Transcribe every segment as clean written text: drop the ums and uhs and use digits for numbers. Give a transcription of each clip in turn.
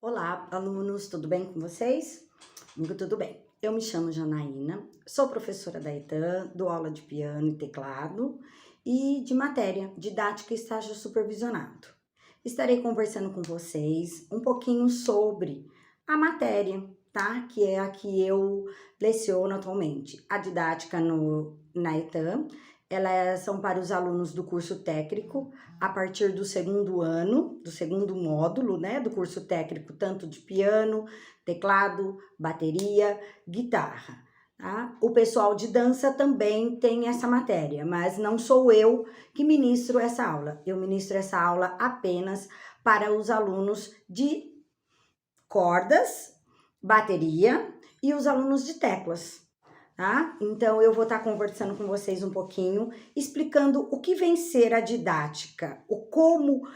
Olá, alunos, tudo bem com vocês? Comigo tudo bem. Eu me chamo Janaína, sou professora da ETAM, dou aula de piano e teclado e de matéria, didática e estágio supervisionado. Estarei conversando com vocês um pouquinho sobre a matéria, tá? Que é a que eu leciono atualmente. A didática na ETAM, são para os alunos do curso técnico, a partir do segundo ano, do segundo módulo, né, do curso técnico, tanto de piano, teclado, bateria, guitarra, tá? O pessoal de dança também tem essa matéria, mas não sou eu que ministro essa aula. Eu ministro essa aula apenas para os alunos de cordas, bateria e os alunos de teclas. Tá? Então, eu vou estar conversando com vocês um pouquinho, explicando o que vem ser a didática, o como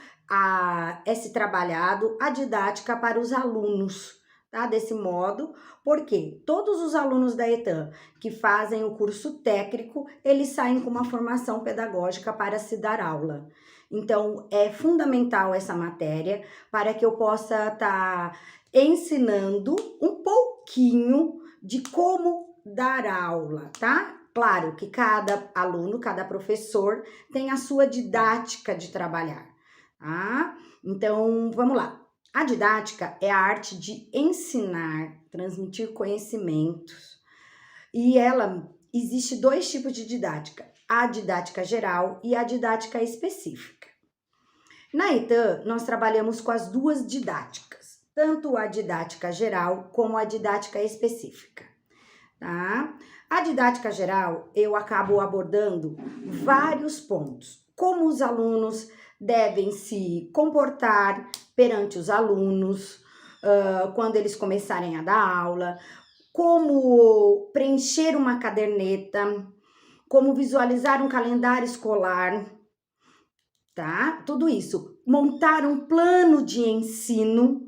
é se trabalhado a didática para os alunos, tá? Desse modo, porque todos os alunos da ETAM que fazem o curso técnico, eles saem com uma formação pedagógica para se dar aula. Então, é fundamental essa matéria para que eu possa estar ensinando um pouquinho de como dar aula, tá? Claro que cada aluno, cada professor tem a sua didática de trabalhar, tá? Então, vamos lá. A didática é a arte de ensinar, transmitir conhecimentos. E existe dois tipos de didática: a didática geral e a didática específica. Na ETAM, nós trabalhamos com as duas didáticas, tanto a didática geral como a didática específica. Tá? A didática geral, eu acabo abordando vários pontos. Como os alunos devem se comportar perante os alunos, quando eles começarem a dar aula, como preencher uma caderneta, como visualizar um calendário escolar, tá? Tudo isso. Montar um plano de ensino,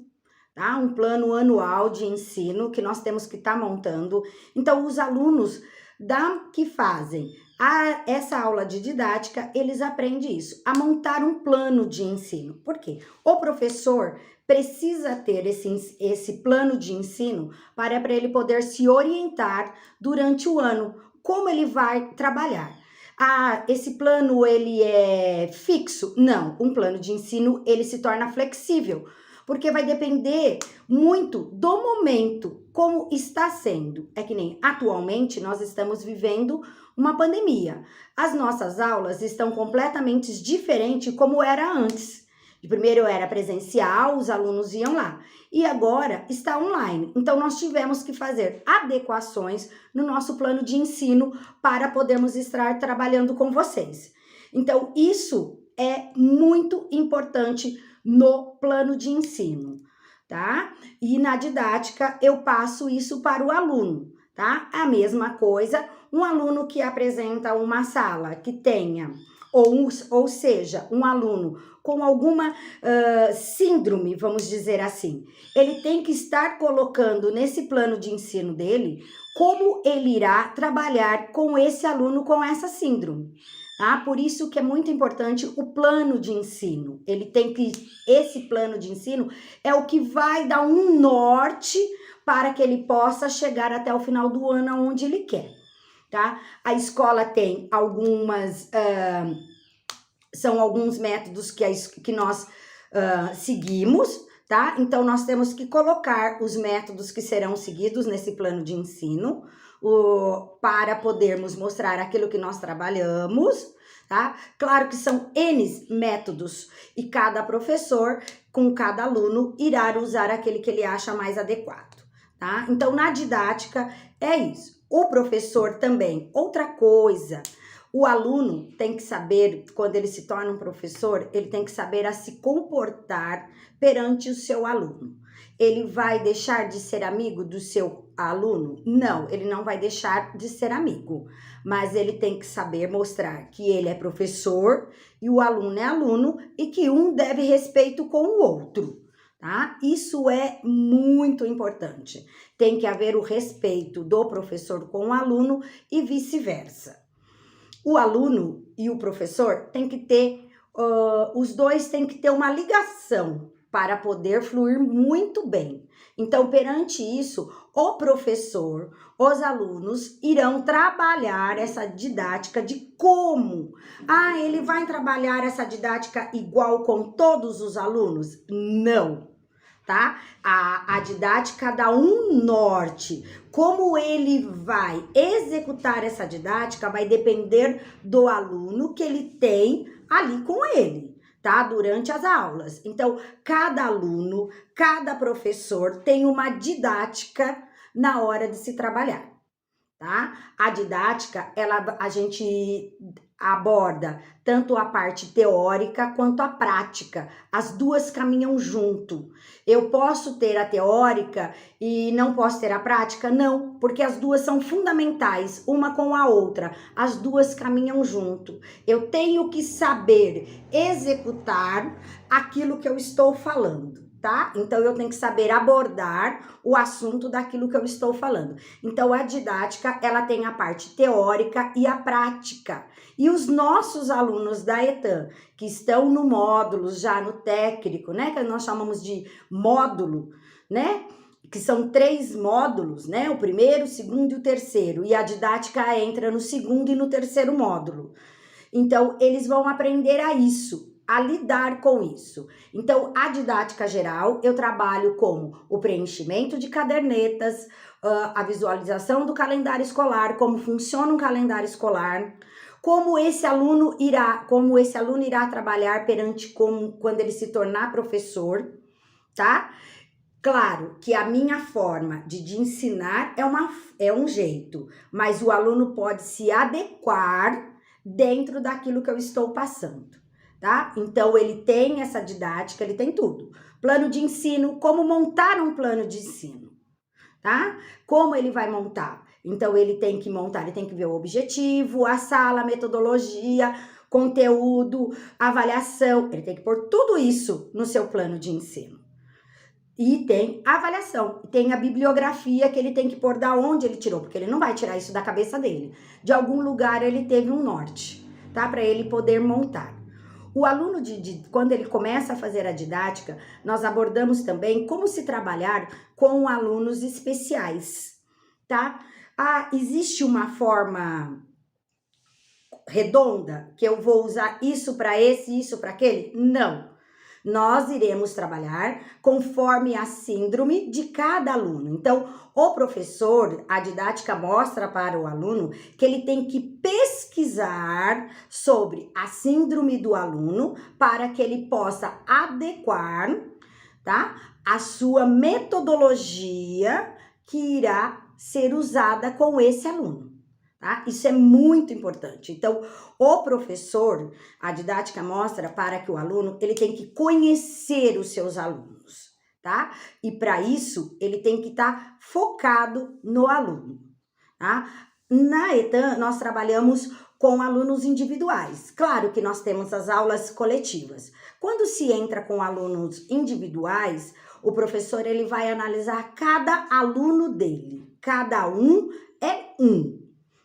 tá? Um plano anual de ensino que nós temos que estar montando. Então, os alunos que fazem essa aula de didática, eles aprendem isso, a montar um plano de ensino. Por quê? O professor precisa ter esse plano de ensino para ele poder se orientar durante o ano, como ele vai trabalhar. Esse plano, ele é fixo? Não, um plano de ensino, ele se torna flexível, porque vai depender muito do momento, como está sendo. É que nem atualmente nós estamos vivendo uma pandemia. As nossas aulas estão completamente diferentes como era antes. De primeiro era presencial, os alunos iam lá. E agora está online. Então, nós tivemos que fazer adequações no nosso plano de ensino para podermos estar trabalhando com vocês. Então, isso é muito importante no plano de ensino, tá? E na didática eu passo isso para o aluno, tá? A mesma coisa, um aluno que apresenta uma sala que tenha, ou seja, um aluno com alguma síndrome, vamos dizer assim, ele tem que estar colocando nesse plano de ensino dele como ele irá trabalhar com esse aluno com essa síndrome. Tá? Por isso que é muito importante o plano de ensino. Esse plano de ensino é o que vai dar um norte para que ele possa chegar até o final do ano onde ele quer, tá? A escola tem são alguns métodos que nós seguimos, tá? Então, nós temos que colocar os métodos que serão seguidos nesse plano de ensino, para podermos mostrar aquilo que nós trabalhamos, tá? Claro que são N métodos e cada professor, com cada aluno, irá usar aquele que ele acha mais adequado, tá? Então, na didática, é isso. O professor também, outra coisa, o aluno tem que saber, quando ele se torna um professor, ele tem que saber a se comportar perante o seu aluno. Ele vai deixar de ser amigo do seu aluno? Não, ele não vai deixar de ser amigo, mas ele tem que saber mostrar que ele é professor e o aluno é aluno e que um deve respeito com o outro, tá? Isso é muito importante. Tem que haver o respeito do professor com o aluno e vice-versa. O aluno e o professor tem que ter, os dois têm que ter uma ligação, para poder fluir muito bem. Então, perante isso, o professor, os alunos irão trabalhar essa didática de como. Ah, ele vai trabalhar essa didática igual com todos os alunos? Não, tá? A didática dá um norte. Como ele vai executar essa didática vai depender do aluno que ele tem ali com ele, tá? Durante as aulas. Então, cada aluno, cada professor tem uma didática na hora de se trabalhar, tá? A didática, a gente aborda tanto a parte teórica quanto a prática. As duas caminham junto. Eu posso ter a teórica e não posso ter a prática? Não, porque as duas são fundamentais, uma com a outra. As duas caminham junto. Eu tenho que saber executar aquilo que eu estou falando, tá? Então, eu tenho que saber abordar o assunto daquilo que eu estou falando. Então, a didática, ela tem a parte teórica e a prática. E os nossos alunos da ETAM, que estão no módulo, já no técnico, né? Que nós chamamos de módulo, né? Que são 3 módulos, né? O primeiro, o segundo e o terceiro. E a didática entra no segundo e no terceiro módulo. Então, eles vão aprender a lidar com isso. Então, a didática geral, eu trabalho como o preenchimento de cadernetas, a visualização do calendário escolar, como funciona um calendário escolar, como esse aluno irá trabalhar quando ele se tornar professor, tá? Claro que a minha forma de ensinar é um jeito, mas o aluno pode se adequar dentro daquilo que eu estou passando, tá? Então, ele tem essa didática, ele tem tudo. Plano de ensino, como montar um plano de ensino, tá? Como ele vai montar? Então, ele tem que montar, ele tem que ver o objetivo, a sala, a metodologia, conteúdo, avaliação. Ele tem que pôr tudo isso no seu plano de ensino. E tem a avaliação, tem a bibliografia que ele tem que pôr da onde ele tirou, porque ele não vai tirar isso da cabeça dele. De algum lugar ele teve um norte, tá? Para ele poder montar. O aluno, quando ele começa a fazer a didática, nós abordamos também como se trabalhar com alunos especiais, tá? Ah, existe uma forma redonda que eu vou usar isso para esse, isso para aquele? Não. Nós iremos trabalhar conforme a síndrome de cada aluno. Então, o professor, a didática mostra para o aluno que ele tem que pesquisar sobre a síndrome do aluno para que ele possa adequar, tá, a sua metodologia que irá ser usada com esse aluno. Tá? Isso é muito importante. Então, o professor, a didática mostra para que o aluno, ele tem que conhecer os seus alunos, tá? E para isso, ele tem que estar focado no aluno, tá? Na ETAM, nós trabalhamos com alunos individuais. Claro que nós temos as aulas coletivas. Quando se entra com alunos individuais, o professor, ele vai analisar cada aluno dele. Cada um é um.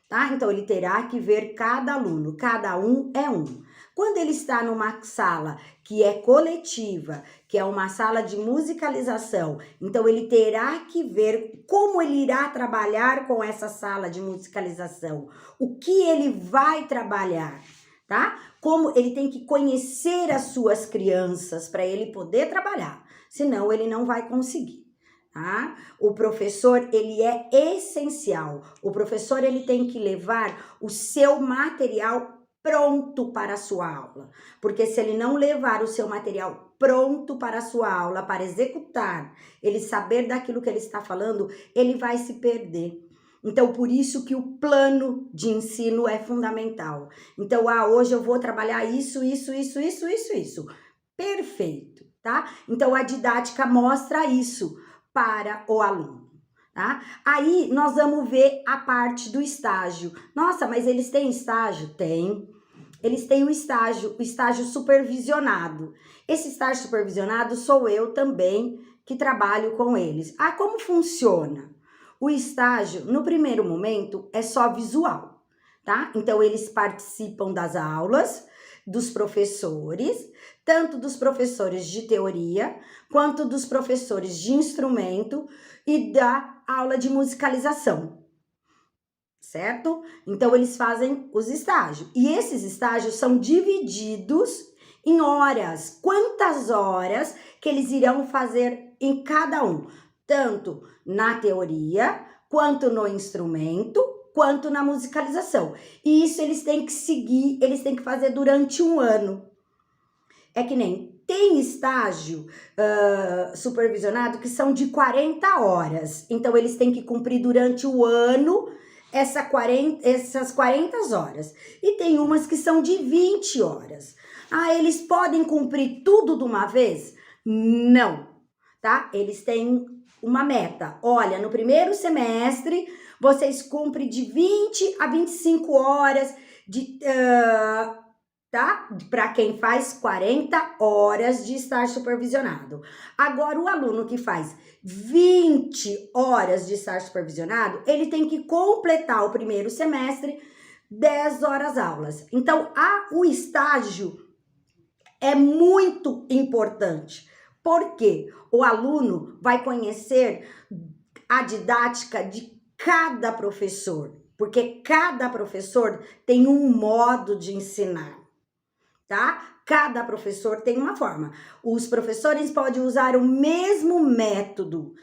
Tá? Então, ele terá que ver cada aluno, cada um é um. Quando ele está numa sala que é coletiva, que é uma sala de musicalização, então ele terá que ver como ele irá trabalhar com essa sala de musicalização, o que ele vai trabalhar, tá? Como ele tem que conhecer as suas crianças para ele poder trabalhar, senão ele não vai conseguir. Tá? O professor, ele é essencial. O professor, ele tem que levar o seu material pronto para a sua aula. Porque se ele não levar o seu material pronto para a sua aula, para executar, ele saber daquilo que ele está falando, ele vai se perder. Então, por isso que o plano de ensino é fundamental. Então, hoje eu vou trabalhar isso. Perfeito, tá? Então, a didática mostra isso para o aluno, tá? Aí, nós vamos ver a parte do estágio. Nossa, mas eles têm estágio? Tem. Eles têm o estágio supervisionado. Esse estágio supervisionado sou eu também que trabalho com eles. Ah, como funciona? O estágio, no primeiro momento, é só visual, tá? Então, eles participam das aulas, dos professores, tanto dos professores de teoria, quanto dos professores de instrumento e da aula de musicalização, certo? Então, eles fazem os estágios. E esses estágios são divididos em horas. Quantas horas que eles irão fazer em cada um? Tanto na teoria, quanto no instrumento, quanto na musicalização. E isso eles têm que seguir, eles têm que fazer durante um ano. É que nem tem estágio supervisionado que são de 40 horas. Então, eles têm que cumprir durante o ano essas 40 horas. E tem umas que são de 20 horas. Ah, eles podem cumprir tudo de uma vez? Não, tá? Eles têm uma meta. Olha, no primeiro semestre, vocês cumprem de 20 a 25 horas tá? Para quem faz 40 horas de estágio supervisionado. Agora, o aluno que faz 20 horas de estágio supervisionado, ele tem que completar o primeiro semestre 10 horas aulas. Então, o estágio é muito importante, porque o aluno vai conhecer a didática de cada professor, porque cada professor tem um modo de ensinar, tá? Cada professor tem uma forma. Os professores podem usar o mesmo método,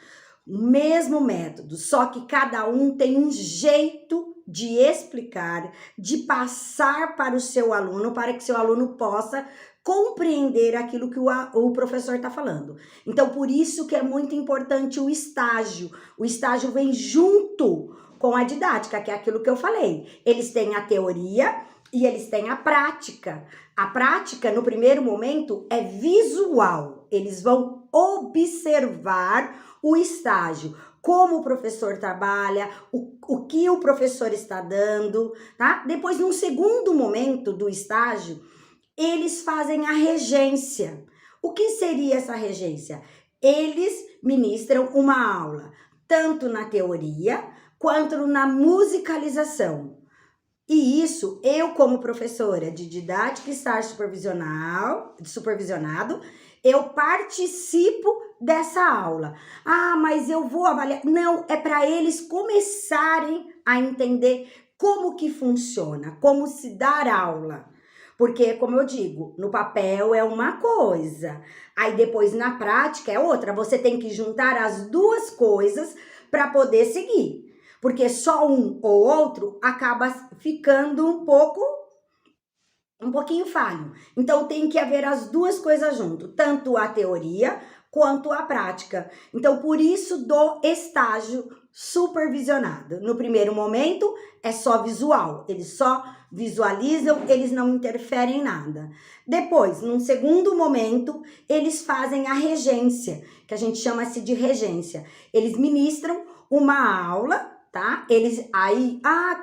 só que cada um tem um jeito de explicar, de passar para o seu aluno, para que seu aluno possa compreender aquilo que o professor está falando. Então, por isso que é muito importante o estágio. O estágio vem junto com a didática, que é aquilo que eu falei. Eles têm a teoria e eles têm a prática. A prática, no primeiro momento, é visual. Eles vão observar o estágio, como o professor trabalha, o que o professor está dando, tá? Depois, num segundo momento do estágio, eles fazem a regência. O que seria essa regência? Eles ministram uma aula, tanto na teoria, quanto na musicalização. E isso, eu como professora de didática e estágio supervisionado, eu participo dessa aula. Ah, mas eu vou avaliar. Não, é para eles começarem a entender como que funciona, como se dar aula. Porque, como eu digo, no papel é uma coisa, aí depois na prática é outra. Você tem que juntar as duas coisas para poder seguir. Porque só um ou outro acaba ficando um pouquinho falho. Então, tem que haver as duas coisas junto, tanto a teoria quanto a prática. Então, por isso do estágio supervisionado. No primeiro momento, é só visual. Eles só visualizam, eles não interferem em nada. Depois, num segundo momento, eles fazem a regência, que a gente chama-se de regência. Eles ministram uma aula, tá?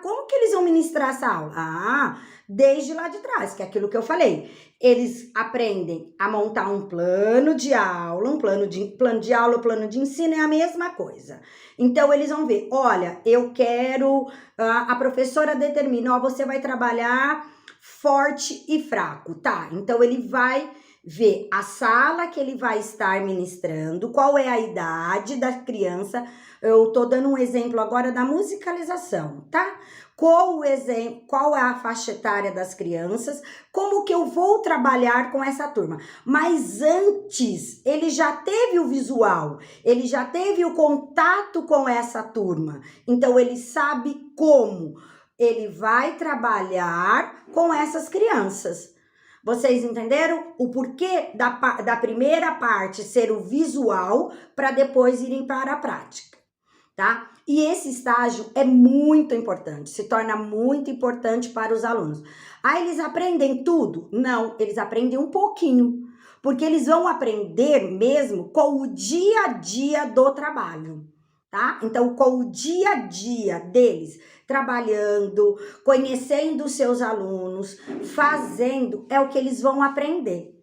Como que eles vão ministrar essa aula? Desde lá de trás, que é aquilo que eu falei. Eles aprendem a montar um plano de aula, plano de ensino é a mesma coisa. Então, eles vão ver, olha, eu quero, a professora determina, você vai trabalhar forte e fraco, tá? Então, ele vai ver a sala que ele vai estar ministrando, qual é a idade da criança. Eu tô dando um exemplo agora da musicalização, tá? Qual é a faixa etária das crianças, como que eu vou trabalhar com essa turma. Mas antes, ele já teve o visual, ele já teve o contato com essa turma. Então, ele sabe como ele vai trabalhar com essas crianças. Vocês entenderam o porquê da primeira parte ser o visual para depois irem para a prática, tá? E esse estágio é muito importante, se torna muito importante para os alunos. Eles aprendem tudo? Não, eles aprendem um pouquinho, porque eles vão aprender mesmo com o dia a dia do trabalho, tá? Então, com o dia a dia deles, trabalhando, conhecendo os seus alunos, fazendo, é o que eles vão aprender,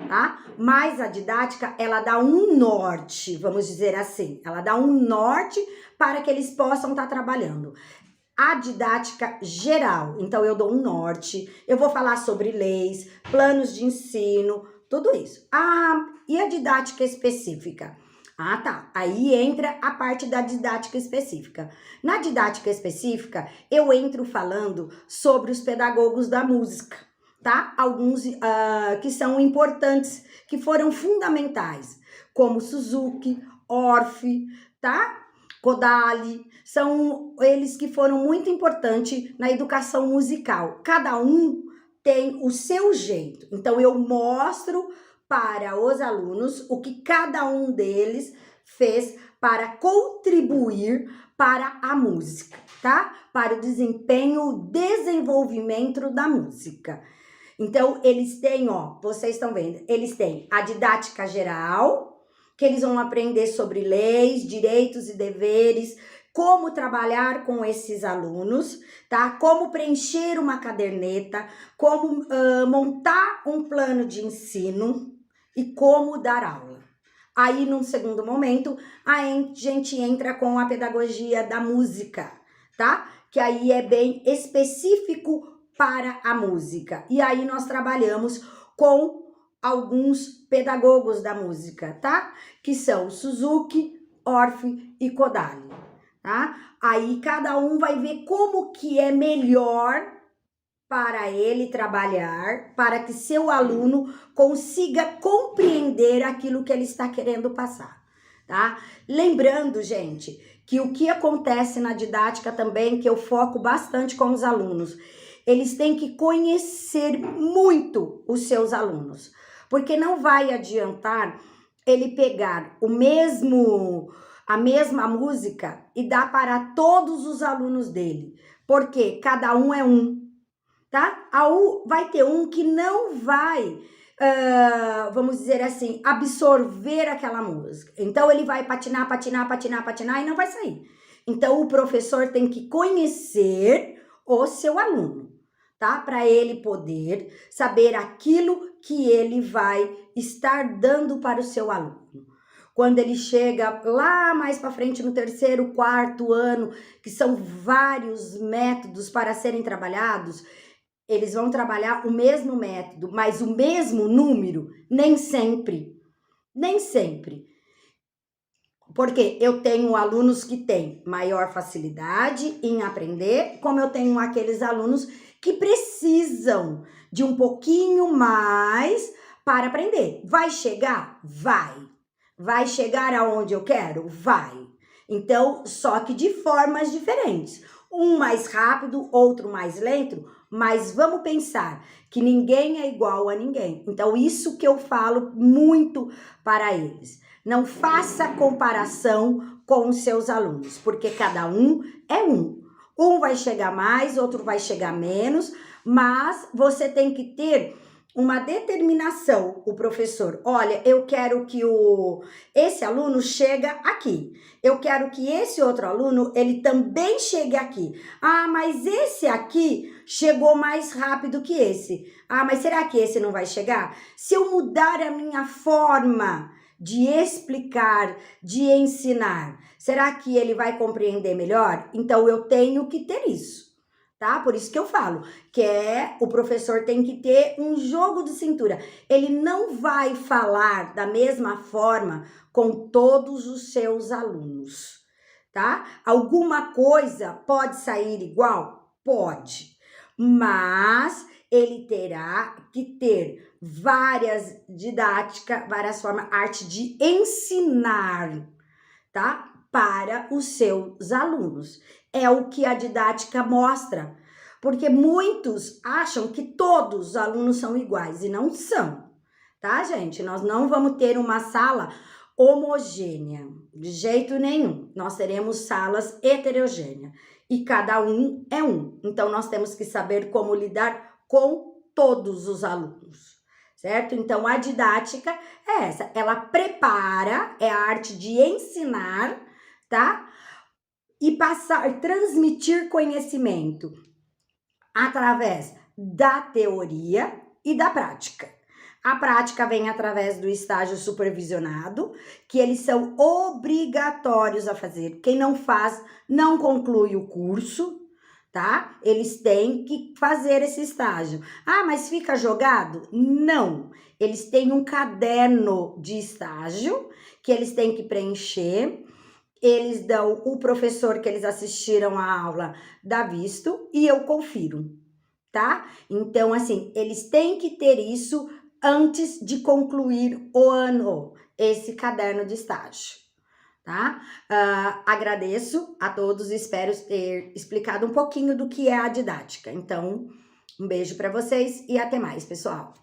tá? Mas a didática, ela dá um norte, vamos dizer assim, ela dá um norte para que eles possam estar trabalhando. a didática geral. Então, eu dou um norte, eu vou falar sobre leis, planos de ensino, tudo isso. Ah, e a didática específica? Ah, tá. Aí entra a parte da didática específica. Na didática específica, eu entro falando sobre os pedagogos da música, tá? Alguns que são importantes, que foram fundamentais, como Suzuki, Orff, tá? Kodály, são eles que foram muito importantes na educação musical. Cada um tem o seu jeito. Então, eu mostro para os alunos o que cada um deles fez para contribuir para a música, tá? Para o desenvolvimento da música. Então, eles têm, ó, vocês estão vendo, eles têm a didática geral, que eles vão aprender sobre leis, direitos e deveres, como trabalhar com esses alunos, tá? Como preencher uma caderneta, como montar um plano de ensino e como dar aula. Aí, num segundo momento, a gente entra com a pedagogia da música, tá? Que aí é bem específico para a música. E aí nós trabalhamos com alguns pedagogos da música, tá? Que são Suzuki, Orff e Kodály, tá? Aí cada um vai ver como que é melhor para ele trabalhar, para que seu aluno consiga compreender aquilo que ele está querendo passar, tá? Lembrando, gente, que o que acontece na didática também, que eu foco bastante com os alunos, eles têm que conhecer muito os seus alunos, porque não vai adiantar ele pegar a mesma música e dar para todos os alunos dele, porque cada um é um, tá? Vai ter um que não vai, vamos dizer assim, absorver aquela música. Então, ele vai patinar e não vai sair. Então, o professor tem que conhecer o seu aluno, tá? Para ele poder saber aquilo que ele vai estar dando para o seu aluno. Quando ele chega lá mais para frente no terceiro, quarto ano, que são vários métodos para serem trabalhados, eles vão trabalhar o mesmo método, mas o mesmo número, nem sempre. Nem sempre. Porque eu tenho alunos que têm maior facilidade em aprender, como eu tenho aqueles alunos que precisam de um pouquinho mais para aprender. Vai chegar? Vai. Vai chegar aonde eu quero? Vai. Então, só que de formas diferentes. Um mais rápido, outro mais lento, mas vamos pensar que ninguém é igual a ninguém. Então, isso que eu falo muito para eles. Não faça comparação com os seus alunos, porque cada um é um. Um vai chegar mais, outro vai chegar menos, mas você tem que ter uma determinação, o professor. Olha, eu quero que esse aluno chega aqui. Eu quero que esse outro aluno, ele também chegue aqui. Ah, mas esse aqui chegou mais rápido que esse. Ah, mas será que esse não vai chegar? Se eu mudar a minha forma de explicar, de ensinar, será que ele vai compreender melhor? Então, eu tenho que ter isso. Tá? Por isso que eu falo que o professor tem que ter um jogo de cintura. Ele não vai falar da mesma forma com todos os seus alunos, tá? Alguma coisa pode sair igual? Pode, mas ele terá que ter várias didáticas, várias formas, arte de ensinar, tá? Para os seus alunos. É o que a didática mostra, porque muitos acham que todos os alunos são iguais e não são, tá, gente? Nós não vamos ter uma sala homogênea, de jeito nenhum. Nós teremos salas heterogêneas e cada um é um. Então, nós temos que saber como lidar com todos os alunos, certo? Então, a didática é essa, ela prepara, é a arte de ensinar, tá? E transmitir conhecimento através da teoria e da prática. A prática vem através do estágio supervisionado, que eles são obrigatórios a fazer. Quem não faz, não conclui o curso, tá? Eles têm que fazer esse estágio. Ah, mas fica jogado? Não. Eles têm um caderno de estágio que eles têm que preencher. Eles dão, o professor que eles assistiram a aula dá visto e eu confiro, tá? Então, assim, eles têm que ter isso antes de concluir o ano, esse caderno de estágio, tá? Agradeço a todos, espero ter explicado um pouquinho do que é a didática. Então, um beijo para vocês e até mais, pessoal.